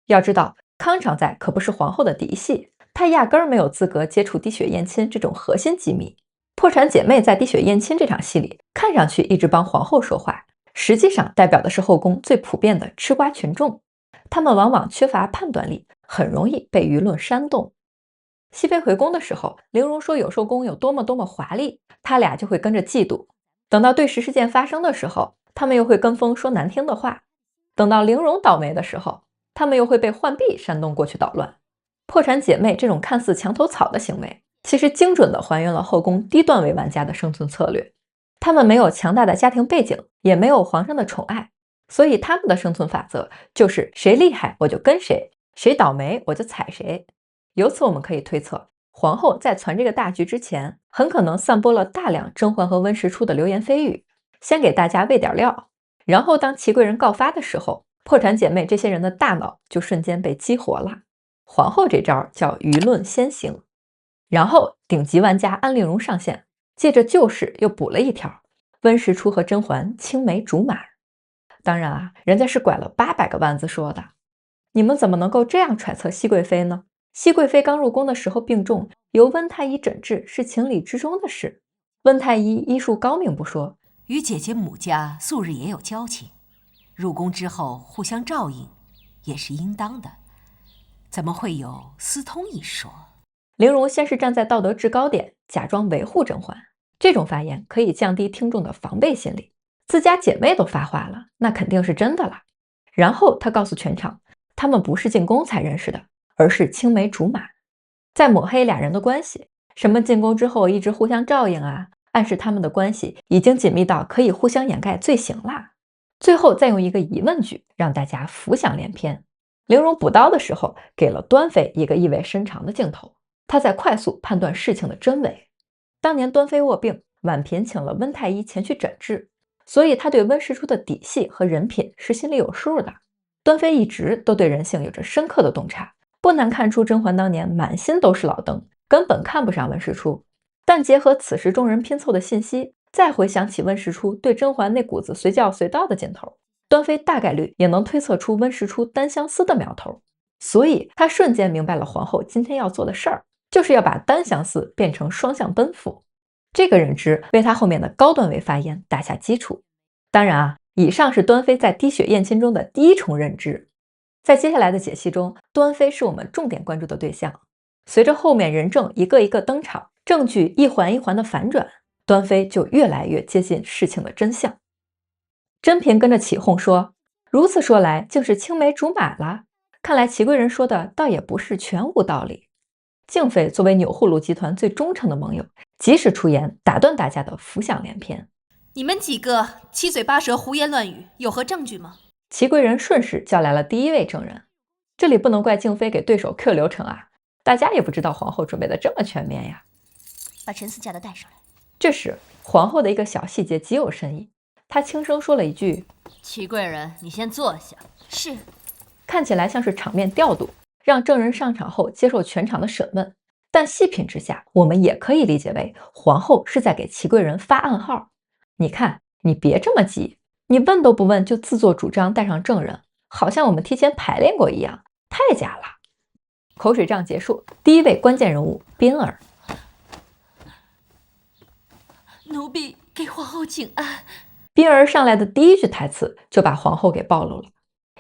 要知道，康常在可不是皇後的嫡系，他壓根兒沒有資格接觸滴血驗親這種核心機密。破產姐妹在滴血驗親這場戲裡，看上去一直幫皇後說話，實際上代表的是後宮最普遍的吃瓜群眾。他們往往缺乏判斷力，很容易被輿論煽動。熹妃回宮的時候，玲瓏說有壽宮有多麼多麼華麗，他倆就會跟着嫉妒。等到對时事件發生的時候，他們又會跟風說難聽的話。等到玲瓏倒霉的時候，他們又會被浣碧煽動過去捣亂。破產姐妹這種看似牆頭草的行為，其實精準地還原了後宮低段位玩家的生存策略。他們沒有強大的家庭背景，也沒有皇上的寵愛，所以他們的生存法則就是誰厲害我就跟誰，誰倒霉我就踩誰。由此我們可以推測，皇後在傳這個大局之前，很可能散播了大量甄嬛和溫實初的流言蜚語，先給大家餵點料，然後當祺貴人告發的時候，破產姐妹這些人的大腦就瞬間被激活了。皇後這招叫輿論先行。然後頂級玩家安陵容上線，借着舊事又補了一條，溫實初和甄嬛青梅竹馬。當然啊，人家是拐了800個彎子說的。你們怎麼能夠這樣揣測熹貴妃呢？熹貴妃剛入宮的時候病重，由溫太醫診治是情理之中的事。溫太醫醫術高明不說，與姐姐母家素日也有交情，入宮之後互相照應也是應當的，怎麼會有私通一說？玲瓏先是站在道德制高點，假裝維護甄嬛，這種發言可以降低聽眾的防備心理。自家姐妹都發話了，那肯定是真的了。然後他告訴全場，他們不是進宮才認識的，而是青梅竹馬。在抹黑倆人的關係，什麼進宮之後一直互相照應啊，暗示他們的關係已經緊密到可以互相掩蓋罪行啦。最後再用一個疑問句，讓大家浮想聯翩。玲瓏補刀的時候，給了端妃一個意味深長的鏡頭。他在快速判斷事情的真偽。當年端妃臥病，婉嬪請了溫太醫前去診治，所以他對溫實初的底細和人品是心裡有數的。端妃一直都對人性有着深刻的洞察，不難看出甄嬛當年滿心都是老登，根本看不上溫實初。但結合此時众人拼湊的信息，再回想起溫實初對甄嬛那股子隨叫隨到的勁頭，端妃大概率也能推測出溫實初單相思的苗頭。所以她瞬間明白了皇後今天要做的事兒，就是要把单相思变成双向奔赴。這個認知為他後面的高段位發言打下基礎。當然啊，以上是端妃在滴血驗親中的第一重認知。在接下來的解析中，端妃是我們重點關注的對象。隨着後面人證一個一個登場，證據一環一環的反轉，端妃就越來越接近事情的真相。珍嬪跟着起哄說，如此說來竟是青梅竹馬了，看來祺貴人說的倒也不是全無道理。敬妃作為钮祜祿集團最忠誠的盟友，及時出言打斷大家的浮想联翩。你們幾個七嘴八舌胡言亂語，有何證據嗎？祺貴人順勢叫來了第一位證人。這裡不能怪敬妃給對手 Q 流程啊，大家也不知道皇後準備的這麼全面呀。把陈思佳的带上来。這時皇後的一個小細節極有深意，她輕聲說了一句：祺貴人，你先坐下。是。看起來像是場面調度，讓證人上場後接受全場的審問，但細品之下，我們也可以理解為皇後是在給祺貴人發暗號。你看，你別這麼急，你問都不問就自作主張帶上證人，好像我們提前排練過一樣，太假了。口水仗結束，第一位關鍵人物嫔兒。奴婢給皇後請安。嫔兒上來的第一句台詞就把皇後給暴露了。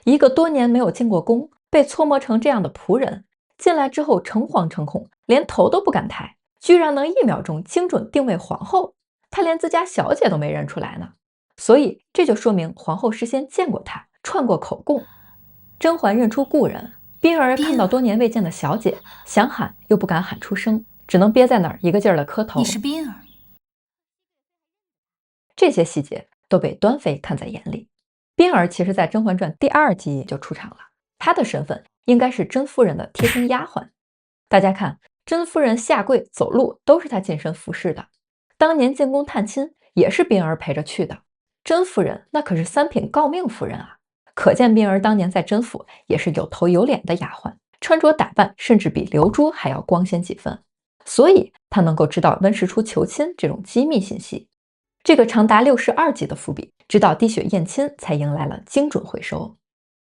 一個多年沒有進過宮，被搓磨成這樣的僕人，進來之後誠惶誠恐，連頭都不敢抬，居然能1秒鐘精準定位皇後，他連自家小姐都沒認出來呢。所以這就說明皇後事先見過他，串過口供。甄嬛認出故人，嫔兒看到多年未見的小姐，想喊又不敢喊出聲，只能憋在那兒一個勁兒的磕頭。你是嫔兒。這些細節都被端妃看在眼裡。嫔兒其實在《甄嬛傳》第2集就出场了，她的身份應該是甄夫人的貼身丫鬟。大家看，甄夫人下跪走路都是她近身服侍的，当年进宫探親也是嫔兒陪着去的。甄夫人那可是3品诰命夫人啊，可見嫔兒当年在甄府也是有头有臉的丫鬟，穿着打扮甚至比流珠還要光鲜几分，所以她能夠知道溫實初求親這種機密信息。這個長達62集的伏筆，直到滴血驗親才迎來了精準回收。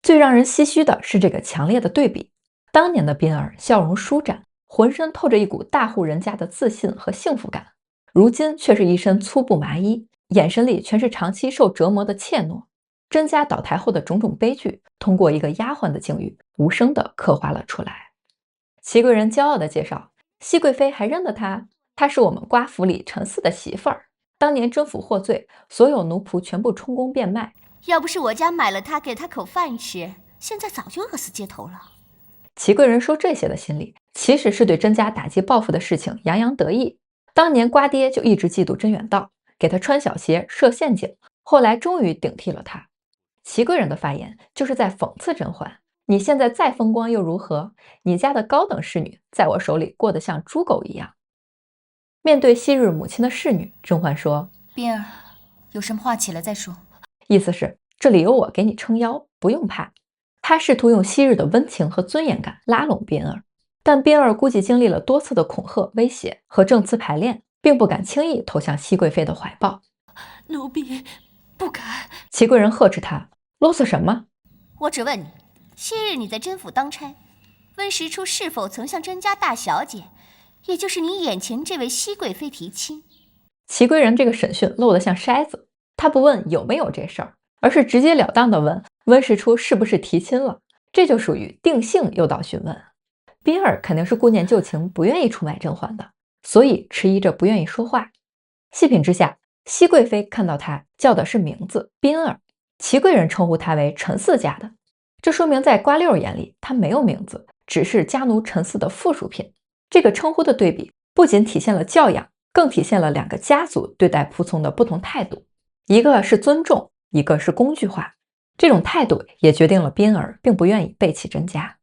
最讓人唏噓的是這個強烈的對比，當年的嫔兒笑容舒展，渾身透着一股大戶人家的自信和幸福感，如今卻是一身粗布麻衣，眼神裡全是長期受折磨的怯懦。甄家倒台後的種種悲劇，通過一個丫鬟的境遇，無聲地刻畫了出來。祺貴人骄傲地介紹，熹貴妃還認得她，她是我們瓜府裡陳四的媳婦兒。當年甄府獲罪，所有奴僕全部充公变賣，要不是我家買了她，給她口飯吃，現在早就餓死街頭了。祺貴人說這些的心理，其實是對甄家打擊報復的事情洋洋得意。當年瓜爹就一直嫉妒甄遠道，給他穿小鞋設陷阱，後來終於頂替了他。祺貴人的發言就是在諷刺甄嬛，你現在再風光又如何？你家的高等侍女在我手裡過得像豬狗一樣。面對昔日母親的侍女，甄嬛說：嫔兒，有什麼話起来再說。意思是這裡有我給你撐腰，不用怕。她試圖用昔日的溫情和尊嚴感拉攏嫔兒，但嫔兒估計經歷了多次的恐嚇、威脅和證詞排練，並不敢輕易投向熹貴妃的懷抱。奴婢不敢。祺貴人呵斥她：囉嗦什麼？我只問你，昔日你在甄府當差，溫實初是否曾向甄家大小姐，也就是你眼前這位熹貴妃提親？祺貴人這個審訊漏得像筛子，他不問有沒有這事兒，而是直截了當地問溫實初是不是提親了，這就屬於定性誘導詢問。嫔兒肯定是顧念舊情，不願意出賣甄嬛的，所以遲疑着不願意說話。細品之下，熹貴妃看到她叫的是名字嫔兒，祺貴人稱呼她為陳四家的，這說明在瓜六眼裡她沒有名字，只是家奴陳四的附屬品。這個稱呼的對比不僅體現了教養，更體現了兩個家族對待僕從的不同態度，一個是尊重，一個是工具化。這種態度也決定了嫔兒並不願意背棄甄家。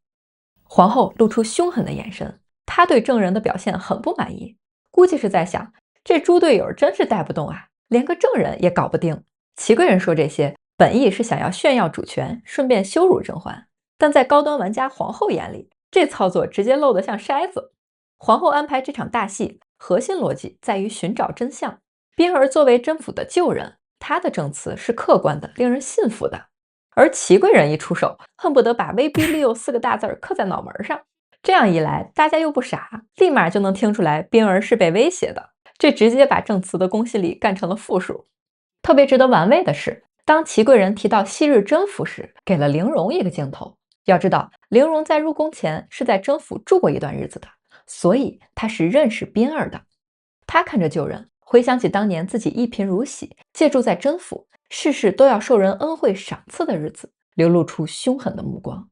皇後露出凶狠的眼神，她對證人的表現很不滿意，估計是在想，這豬隊友真是帶不動啊，連個證人也搞不定。祺貴人說這些本意是想要炫耀主權，順便羞辱甄嬛，但在高端玩家皇後眼裡，這操作直接漏得像篩子。皇後安排這場大戲，核心邏輯在於尋找真相。嫔兒作為甄府的舊人，她的證詞是客觀的，令人信服的。而祺貴人一出手，恨不得把威逼利誘4個大字刻在腦門上。這樣一來，大家又不傻，立馬就能聽出來嫔兒是被威脅的。這直接把證詞的公信力幹成了負數。特別值得玩味的是，當祺貴人提到昔日甄府時，給了玲瓏一個鏡頭。要知道，玲瓏在入宮前是在甄府住過一段日子的，所以她是認識嫔兒的。她看着舊人，回想起當年自己一貧如洗，借住在甄府，事事都要受人恩惠賞賜的日子，流露出凶狠的目光。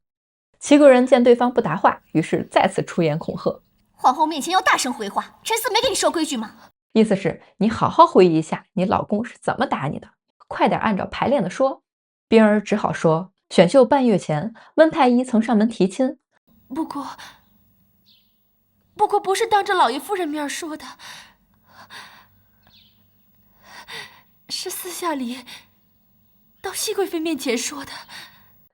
祺貴人見對方不答話，於是再次出言恐嚇：皇后面前要大聲回話，陳四沒給你說規矩嗎？意思是你好好回憶一下你老公是怎麼打你的，快點按照排練的說。嫔兒只好說，選秀半月前溫太醫曾上門提親，不过不是當着老爺夫人面說的，是私下裡到熹貴妃面前說的。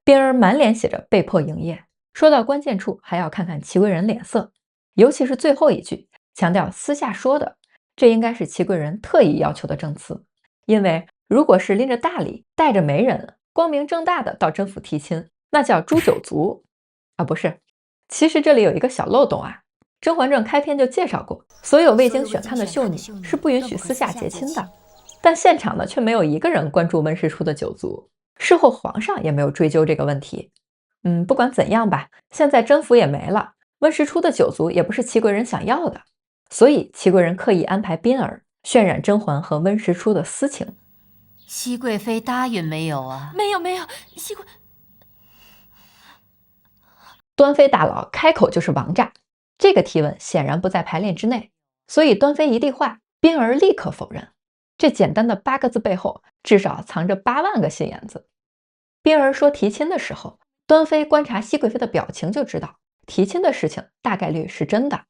嫔兒滿臉寫着被迫營業，說到關鍵處還要看看祺貴人臉色，尤其是最後一句強調私下說的，這應該是祺貴人特意要求的證詞。因為如果是拎着大禮帶着媒人光明正大的到甄府提親，那叫誅九族啊，不是。其實这裡有一個小漏洞啊，《甄嬛傳》開篇就介紹過，所有未經選看的秀女是不允許私下結親的，但現場呢卻沒有一個人關注溫實初的九族，事後皇上也沒有追究這個問題。不管怎樣吧，現在甄府也沒了，溫實初的九族也不是祺貴人想要的，所以祺貴人刻意安排嫔兒渲染甄嬛和溫實初的私情。熹貴妃答應沒有啊？沒有，熹貴。端妃大佬開口就是王炸，這個提問顯然不在排練之內，所以端妃一遞話，嫔兒立刻否認。這簡單的8個字背後，至少藏着8萬個心眼子。冰兒說提親的時候，端妃觀察熹貴妃的表情就知道，提親的事情大概率是真的。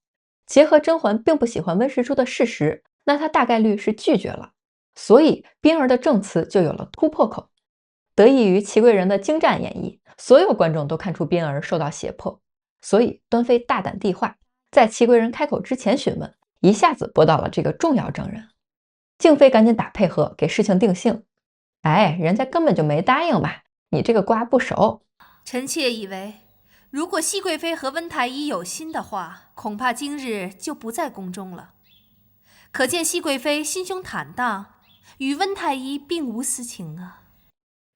結合甄嬛並不喜歡溫實初的事實，那她大概率是拒絕了。所以冰兒的證詞就有了突破口。得益於祺貴人的精湛演繹，所有觀眾都看出冰兒受到脅迫，所以端妃大膽遞話，在祺貴人開口之前詢問，一下子駁倒了這個重要證人。靜妃趕緊打配合，給事情定性。哎，人家根本就沒答應嘛，你這個瓜不熟。臣妾以為，如果熹貴妃和溫太醫有心的話，恐怕今日就不在宮中了。可見熹貴妃心胸坦蕩，與溫太醫並無私情啊。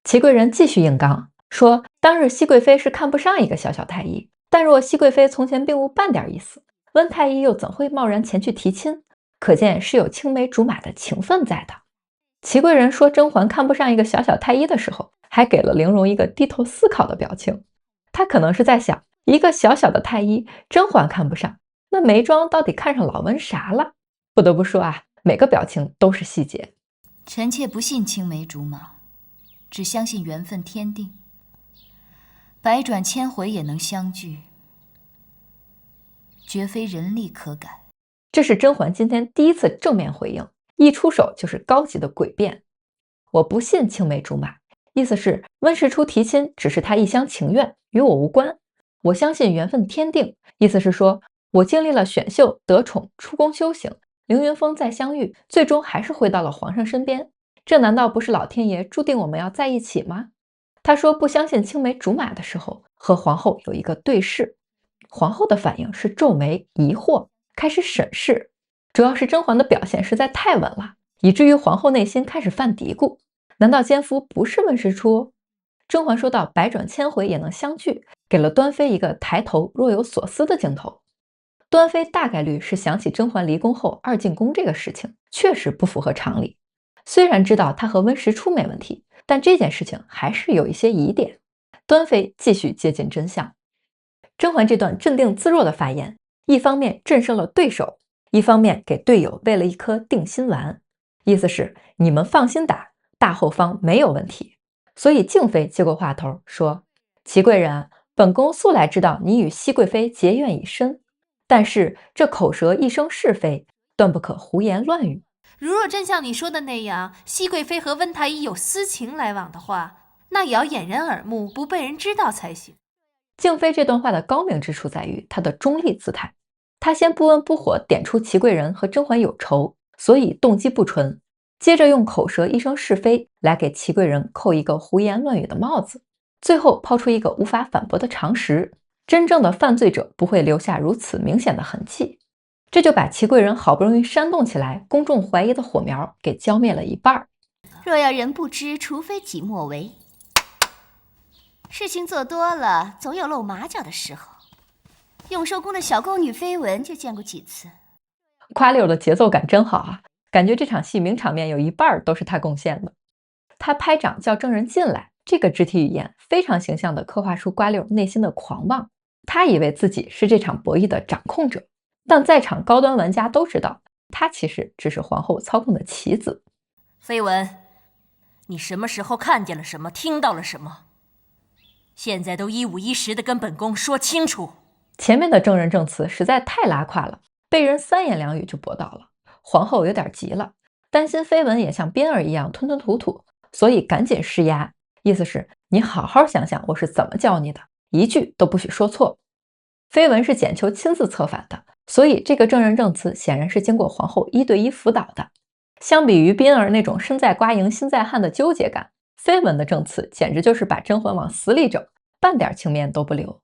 祺貴人繼續硬剛，說當日熹貴妃是看不上一個小小太醫，但若熹貴妃從前並無半點意思，溫太醫又怎會貿然前去提親？可見是有青梅竹馬的情分在的。祺貴人說甄嬛看不上一個小小太醫的時候，還給了玲瓏一個低頭思考的表情。他可能是在想，一個小小的太醫，甄嬛看不上，那眉莊到底看上老溫啥了？不得不說啊，每個表情都是細節。臣妾不信青梅竹馬，只相信緣分天定，百轉千回也能相聚，絕非人力可改。這是甄嬛今天第一次正面回應，一出手就是高級的詭辯。我不信青梅竹馬，意思是溫實初提親只是他一廂情願，與我無關。我相信緣分天定，意思是說我經歷了選秀、得寵、出宮修行，凌雲峰再相遇，最終還是回到了皇上身邊。這難道不是老天爺注定我們要在一起嗎？他說不相信青梅竹馬的時候，和皇後有一個對視，皇後的反應是皺眉疑惑，開始審視。主要是甄嬛的表現實在太穩了，以至於皇後內心開始犯嘀咕，難道奸夫不是溫實初？甄嬛說到百轉千回也能相聚，給了端妃一個抬頭若有所思的鏡頭。端妃大概率是想起甄嬛離宮後二進宮這個事情，確實不符合常理。雖然知道她和溫實初沒問題，但這件事情還是有一些疑點。端妃繼續接近真相。甄嬛這段鎮定自若的發言，一方面震懾了對手，一方面給隊友餵了一顆定心丸，意思是你們放心打，大後方沒有問題。所以靜妃接過話頭說，祺貴人，本宮素來知道你與熹貴妃結怨已深，但是這口舌一生是非，斷不可胡言亂語。如若真像你說的那樣，熹貴妃和溫太醫有私情來往的話，那也要掩人耳目，不被人知道才行。靜妃這段話的高明之處在於她的中立姿態，她先不溫不火點出祺貴人和甄嬛有仇，所以動機不純，接着用口舌一生是非來給祺貴人扣一個胡言亂語的帽子，最後拋出一個無法反駁的常識，真正的犯罪者不會留下如此明顯的痕跡。這就把祺貴人好不容易煽動起來公眾懷疑的火苗給澆滅了一半。若要人不知，除非己莫為。事情做多了，總有露馬腳的時候。永寿宮的小宮女緋聞就見過幾次。夸溜的節奏感真好啊，感覺這場戲名場面有一半都是他貢獻的。他拍掌叫證人進來，這個肢體語言非常形象地刻畫出瓜溜內心的狂妄。他以為自己是這場博弈的掌控者，但在場高端玩家都知道，他其實只是皇后操控的棋子。緋聞，你什麼時候看見了什麼，聽到了什麼？現在都一五一十的跟本宮說清楚。前面的证人證詞實在太拉胯了，被人三言兩語就駁倒了。皇后有點急了，擔心緋聞也像邊兒一樣吞吞吐吐，所以趕緊施壓，意思是你好好想想我是怎麼教你的，一句都不許說錯。緋聞是簡秋親自策反的，所以這個證人證詞顯然是經過皇后1對1輔導的。相比於邊兒那種身在瓜營心在漢的糾結感，緋聞的證詞簡直就是把甄嬛往死裡整，半點情面都不留。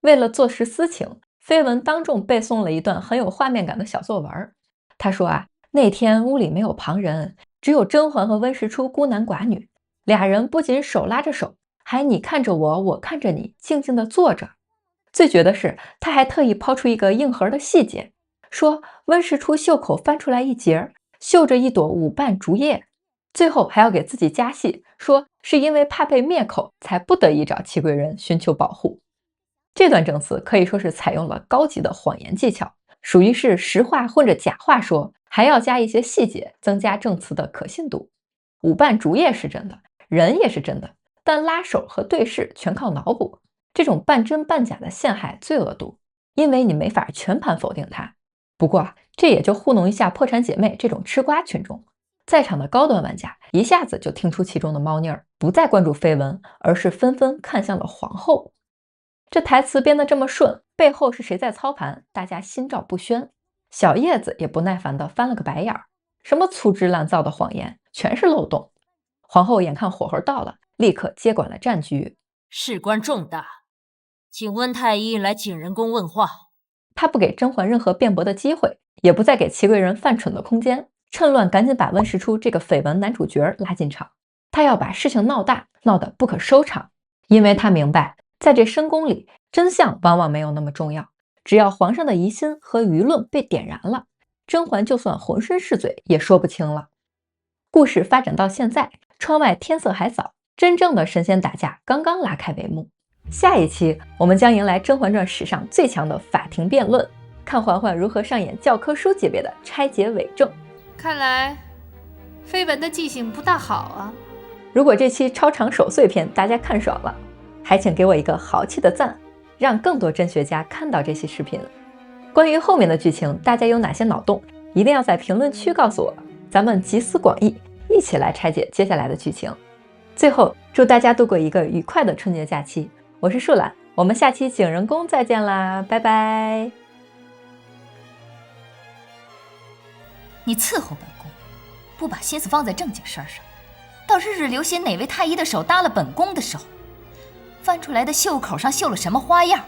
為了坐實私情，緋聞當眾背誦了一段很有畫面感的小作文。他說啊，那天屋裡沒有旁人，只有甄嬛和溫實初孤男寡女，倆人不僅手拉着手，還你看着我，我看着你，靜靜地坐着。最絕的是，他還特意拋出一個硬核的細節，說溫實初袖口翻出來一截，繡着一朵舞瓣竹葉，最後還要給自己加戲，說是因為怕被滅口，才不得已找祺貴人尋求保護。這段證詞可以說是採用了高級的謊言技巧，屬於是實話混着假話說，還要加一些細節，增加證詞的可信度。舞伴竹葉是真的，人也是真的，但拉手和對視全靠腦補，這種半真半假的陷害最惡毒，因為你沒法全盤否定它。不過這也就糊弄一下破產姐妹這種吃瓜群眾，在場的高端玩家一下子就听出其中的貓膩兒，不再關注緋聞，而是紛紛看向了皇後。這台詞編得這麼順，背後是誰在操盤？大家心照不宣。小葉子也不耐煩地翻了個白眼兒，什麼粗制濫造的謊言，全是漏洞。皇後眼看火候到了，立刻接管了戰局。事關重大，請溫太醫来景仁宮問話。他不給甄嬛任何辯駁的機會，也不再給祺貴人犯蠢的空間，趁亂趕緊把溫實初這個緋聞男主角拉進場。他要把事情鬧大，鬧得不可收場，因為他明白，在這深宮裡，真相往往沒有那麼重要。只要皇上的疑心和輿論被點燃了，甄嬛就算渾身是嘴也說不清了。故事發展到現在，窗外天色還早，真正的神仙打架刚刚拉開帷幕。下一期我們將迎來《甄嬛傳》史上最強的法庭辯論，看嬛嬛如何上演教科書級別的拆解偽證。看來緋聞的記性不大好啊。如果這期超長守岁篇大家看爽了，還請給我一個豪氣的讚，讓更多真學家看到這期視頻。關於後面的劇情，大家有哪些腦洞，一定要在評論區告訴我，咱們集思廣益，一起來拆解接下來的劇情。最後，祝大家度過一個愉快的春節假期。我是樹懶，我們下期景仁宮再見啦，拜拜。你伺候本宮，不把心思放在正經事兒上，到日日流血哪位太医的手搭了本宮的手，翻出來的袖口上繡了什麼花樣？